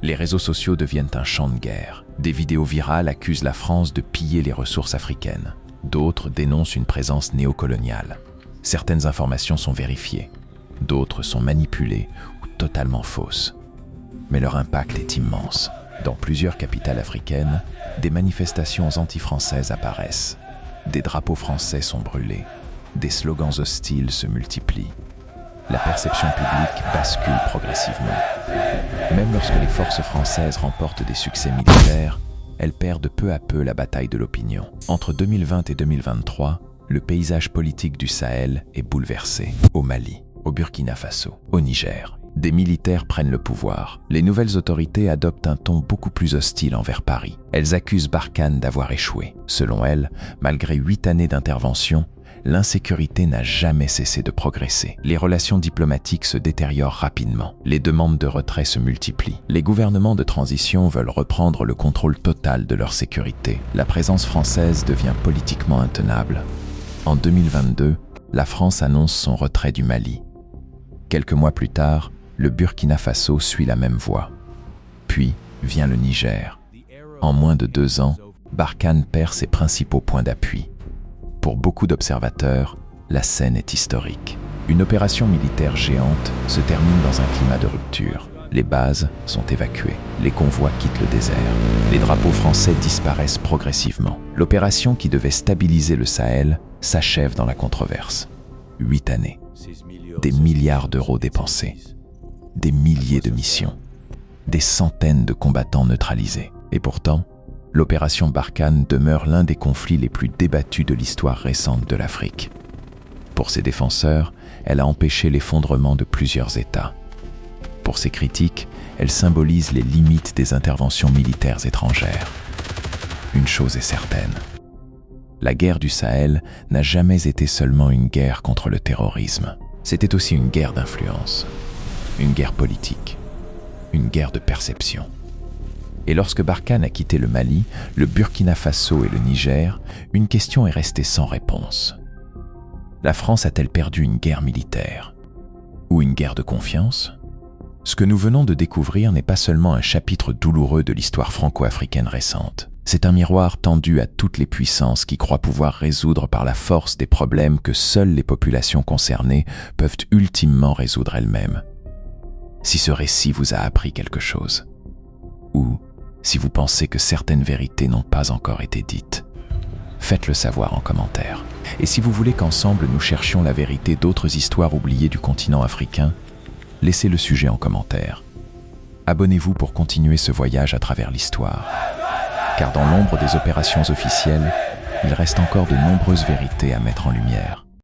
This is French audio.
Les réseaux sociaux deviennent un champ de guerre. Des vidéos virales accusent la France de piller les ressources africaines. D'autres dénoncent une présence néocoloniale. Certaines informations sont vérifiées. D'autres sont manipulées ou totalement fausses. Mais leur impact est immense. Dans plusieurs capitales africaines, des manifestations anti-françaises apparaissent. Des drapeaux français sont brûlés. Des slogans hostiles se multiplient. La perception publique bascule progressivement. Même lorsque les forces françaises remportent des succès militaires, elles perdent peu à peu la bataille de l'opinion. Entre 2020 et 2023, le paysage politique du Sahel est bouleversé. Au Mali, au Burkina Faso, au Niger, des militaires prennent le pouvoir. Les nouvelles autorités adoptent un ton beaucoup plus hostile envers Paris. Elles accusent Barkhane d'avoir échoué. Selon elles, malgré 8 années d'intervention, l'insécurité n'a jamais cessé de progresser. Les relations diplomatiques se détériorent rapidement. Les demandes de retrait se multiplient. Les gouvernements de transition veulent reprendre le contrôle total de leur sécurité. La présence française devient politiquement intenable. En 2022, la France annonce son retrait du Mali. Quelques mois plus tard, le Burkina Faso suit la même voie. Puis vient le Niger. En moins de 2 ans, Barkhane perd ses principaux points d'appui. Pour beaucoup d'observateurs, la scène est historique. Une opération militaire géante se termine dans un climat de rupture. Les bases sont évacuées, les convois quittent le désert, les drapeaux français disparaissent progressivement. L'opération qui devait stabiliser le Sahel s'achève dans la controverse. 8 années, des milliards d'euros dépensés, des milliers de missions, des centaines de combattants neutralisés. Et pourtant, l'opération Barkhane demeure l'un des conflits les plus débattus de l'histoire récente de l'Afrique. Pour ses défenseurs, elle a empêché l'effondrement de plusieurs États. Pour ses critiques, elle symbolise les limites des interventions militaires étrangères. Une chose est certaine, la guerre du Sahel n'a jamais été seulement une guerre contre le terrorisme. C'était aussi une guerre d'influence, une guerre politique, une guerre de perception. Et lorsque Barkhane a quitté le Mali, le Burkina Faso et le Niger, une question est restée sans réponse. La France a-t-elle perdu une guerre militaire? Ou une guerre de confiance? Ce que nous venons de découvrir n'est pas seulement un chapitre douloureux de l'histoire franco-africaine récente. C'est un miroir tendu à toutes les puissances qui croient pouvoir résoudre par la force des problèmes que seules les populations concernées peuvent ultimement résoudre elles-mêmes. Si ce récit vous a appris quelque chose, ou si vous pensez que certaines vérités n'ont pas encore été dites, faites-le savoir en commentaire. Et si vous voulez qu'ensemble nous cherchions la vérité d'autres histoires oubliées du continent africain, laissez le sujet en commentaire. Abonnez-vous pour continuer ce voyage à travers l'histoire. Car dans l'ombre des opérations officielles, il reste encore de nombreuses vérités à mettre en lumière.